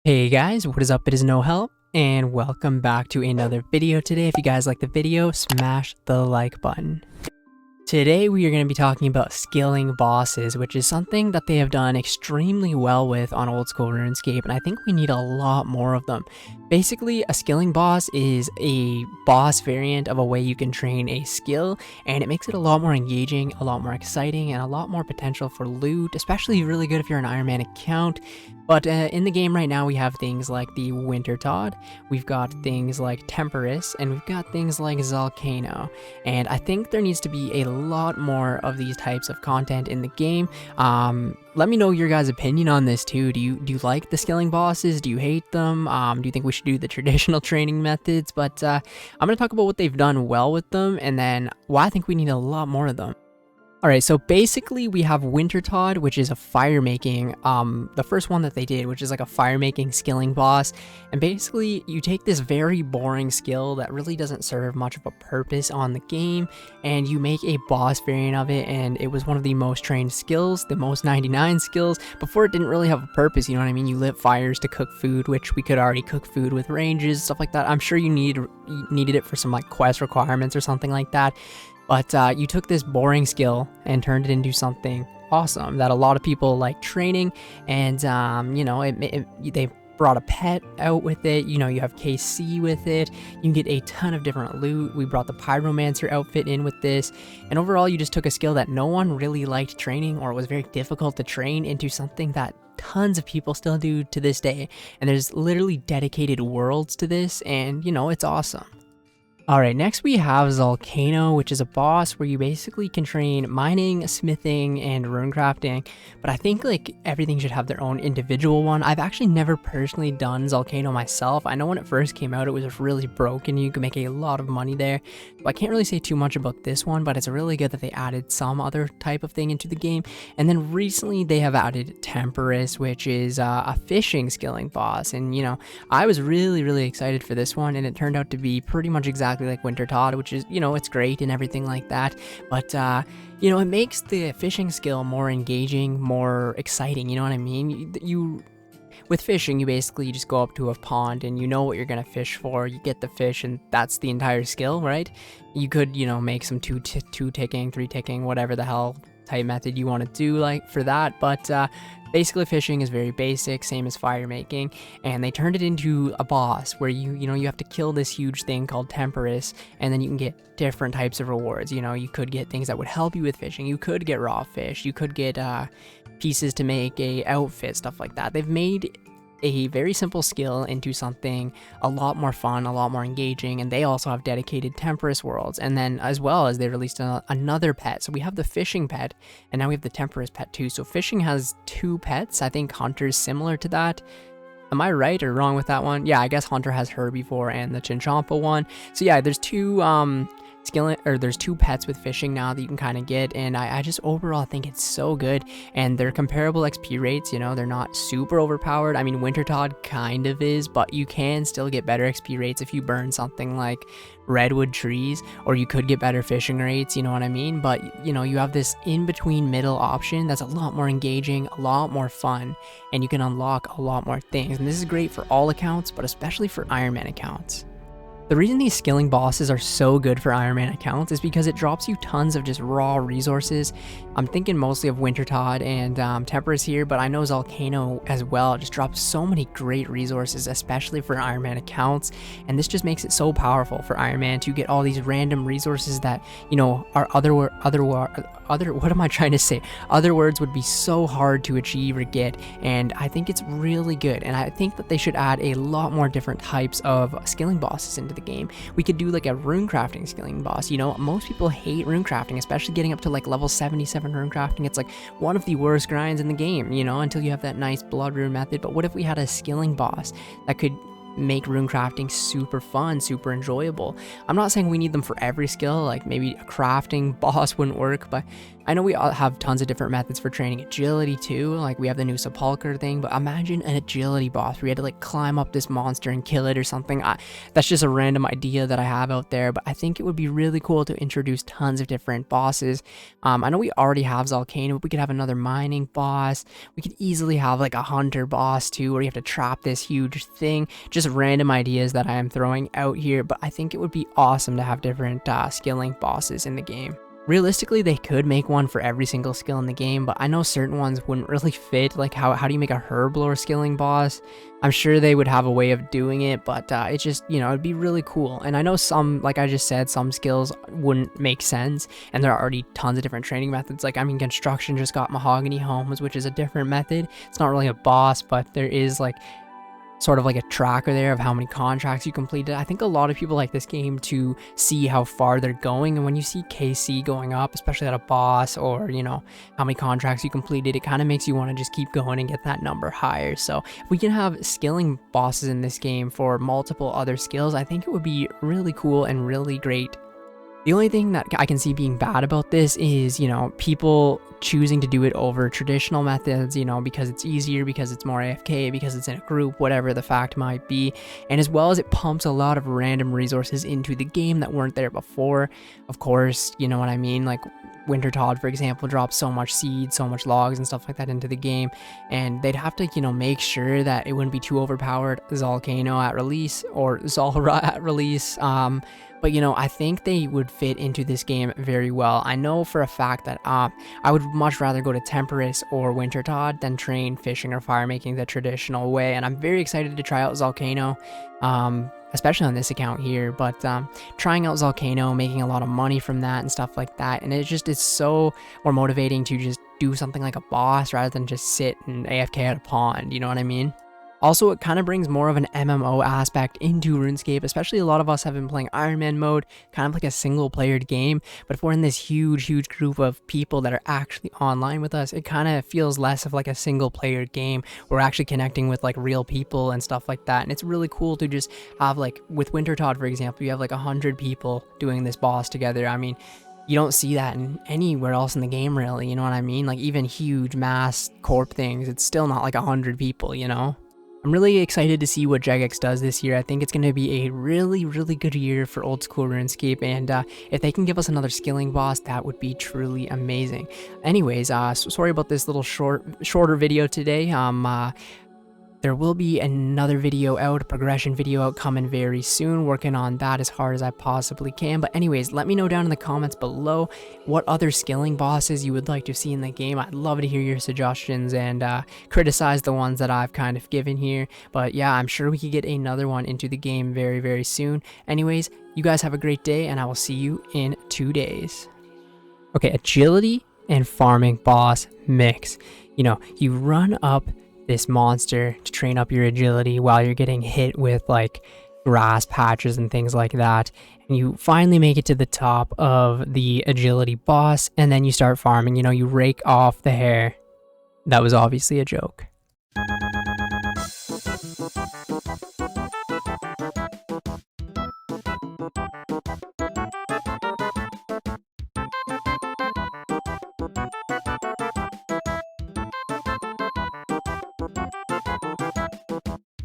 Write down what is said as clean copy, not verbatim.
Hey guys, what is up? It is No Help, and welcome back to another video today. If you guys like the video, smash the like button. Today we are going to be talking about skilling bosses, which is something that they have done extremely well with on old school RuneScape, and I think we need a lot more of them. Basically, a skilling boss is a boss variant of a way you can train a skill, and it makes it a lot more engaging, a lot more exciting, and a lot more potential for loot, especially really good if you're an Ironman account. But in the game right now, we have things like the Wintertod, we've got things like Temporis, and we've got things like Volcano. And I think there needs to be a lot more of these types of content in the game. Let me know your guys' opinion on this too. Do you like the skilling bosses? Do you hate them? Do you think we should do the traditional training methods? But I'm going to talk about what they've done well with them, and then why I think we need a lot more of them. Alright, so basically we have Wintertod, which is a fire making, the first one that they did, which is like a fire making skilling boss. And basically you take this very boring skill that really doesn't serve much of a purpose on the game, and you make a boss variant of it, and it was one of the most trained skills, the most 99 skills. Before, it didn't really have a purpose, you know what I mean? You lit fires to cook food, which we could already cook food with ranges, stuff like that. I'm sure you needed it for some like quest requirements or something like that. But you took this boring skill and turned it into something awesome that a lot of people like training, and you know, they brought a pet out with it. You know, you have KC with it. You can get a ton of different loot. We brought the Pyromancer outfit in with this, and overall, you just took a skill that no one really liked training, or it was very difficult to train, into something that tons of people still do to this day. And there's literally dedicated worlds to this, and you know, it's awesome. Alright, next we have Volcano, which is a boss where you basically can train mining, smithing, and runecrafting, but I think like everything should have their own individual one. I've actually never personally done Volcano myself. I know when it first came out it was really broken, you could make a lot of money there, so I can't really say too much about this one, but it's really good that they added some other type of thing into the game. And then recently they have added Temporis, which is a fishing skilling boss, and you know, I was really excited for this one, and it turned out to be pretty much exactly like Wintertod, which is, you know, it's great and everything like that, but you know, it makes the fishing skill more engaging, more exciting, you know what I mean? With fishing, you basically just go up to a pond and you know what you're gonna fish for, you get the fish, and that's the entire skill, right? You could, you know, make some two ticking, 3 ticking, whatever the hell type method you want to do like for that, but basically fishing is very basic, same as fire making, and they turned it into a boss where you have to kill this huge thing called Temporis, and then you can get different types of rewards. You know, you could get things that would help you with fishing, you could get raw fish, you could get pieces to make a outfit, stuff like that. They've made a very simple skill into something a lot more fun, a lot more engaging, and they also have dedicated Temporis worlds. And then as well as they released another pet, so we have the fishing pet, and now we have the Temporis pet too. So fishing has 2 pets. I think Hunter's similar to that. Am I right or wrong with that one? Yeah, I guess Hunter has Herbivore and the Chinchompa one. So yeah, there's 2 there's 2 pets with fishing now that you can kind of get, and I just overall think it's so good, and they're comparable XP rates. You know, they're not super overpowered. I mean, Wintertod kind of is, but you can still get better XP rates if you burn something like redwood trees, or you could get better fishing rates, you know what I mean? But you know, you have this in-between middle option that's a lot more engaging, a lot more fun, and you can unlock a lot more things, and this is great for all accounts, but especially for Ironman accounts. The reason these skilling bosses are so good for Ironman accounts is because it drops you tons of just raw resources. I'm thinking mostly of Wintertod and Temporis here, but I know Volcano as well just drops so many great resources, especially for Ironman accounts, and this just makes it so powerful for Ironman to get all these random resources that, you know, are other words would be so hard to achieve or get, and I think it's really good, and I think that they should add a lot more different types of skilling bosses into the game. We could do like a runecrafting skilling boss. You know, most people hate runecrafting, especially getting up to like level 77 runecrafting. It's like one of the worst grinds in the game, you know, until you have that nice blood rune method. But what if we had a skilling boss that could make runecrafting super fun, super enjoyable? I'm not saying we need them for every skill, like maybe a crafting boss wouldn't work, but I know we all have tons of different methods for training agility too, like we have the new sepulcher thing, but imagine an agility boss where you had to like climb up this monster and kill it or something. That's just a random idea that I have out there, but I think it would be really cool to introduce tons of different bosses. I know we already have Volcano, but we could have another mining boss. We could easily have like a hunter boss too, where you have to trap this huge thing. Just random ideas that I am throwing out here, but I think it would be awesome to have different skilling bosses in the game. Realistically, they could make one for every single skill in the game, but I know certain ones wouldn't really fit. Like how do you make a herblore skilling boss? I'm sure they would have a way of doing it, but it's just, you know, it'd be really cool. And I know some, like I just said, some skills wouldn't make sense, and there are already tons of different training methods. Like, I mean, construction just got mahogany homes, which is a different method. It's not really a boss, but there is like sort of like a tracker there of how many contracts you completed. I think a lot of people like this game to see how far they're going, and when you see KC going up, especially at a boss, or you know how many contracts you completed, it kind of makes you want to just keep going and get that number higher. So if we can have skilling bosses in this game for multiple other skills, I think it would be really cool and really great. The only thing that I can see being bad about this is, you know, people choosing to do it over traditional methods, you know, because it's easier, because it's more AFK, because it's in a group, whatever the fact might be. And as well as it pumps a lot of random resources into the game that weren't there before. Of course, you know what I mean? Like Winter Todd, for example, drops so much seeds, so much logs and stuff like that into the game. And they'd have to, you know, make sure that it wouldn't be too overpowered. Volcano at release, or Zolra at release. But, you know, I think they would fit into this game very well. I know for a fact that I would much rather go to Temporis or Winter Todd than train fishing or fire making the traditional way. And I'm very excited to try out Volcano, especially on this account here. But trying out Volcano, making a lot of money from that and stuff like that. And it's so more motivating to just do something like a boss rather than just sit and AFK at a pond. You know what I mean? Also, it kind of brings more of an MMO aspect into RuneScape, especially a lot of us have been playing Ironman mode, kind of like a single-player game. But if we're in this huge group of people that are actually online with us, it kind of feels less of like a single-player game. We're actually connecting with like real people and stuff like that. And it's really cool to just have, like, with Winter Todd, for example, you have like 100 people doing this boss together. I mean, you don't see that anywhere else in the game, really. You know what I mean? Like, even huge mass corp things, it's still not like 100 people, you know? I'm really excited to see what Jagex does this year. I think it's going to be a really good year for old school RuneScape, and if they can give us another skilling boss, that would be truly amazing. Anyways, sorry about this little shorter video today. There will be another video out, a progression video out coming very soon, working on that as hard as I possibly can. But anyways, let me know down in the comments below what other skilling bosses you would like to see in the game. I'd love to hear your suggestions and criticize the ones that I've kind of given here. But yeah, I'm sure we could get another one into the game very soon. Anyways, you guys have a great day, and I will see you in 2 days. Okay, agility and farming boss mix. You know, you run up this monster to train up your agility while you're getting hit with like grass patches and things like that, and you finally make it to the top of the agility boss, and then you start farming. You know, you rake off the hair. That was obviously a joke.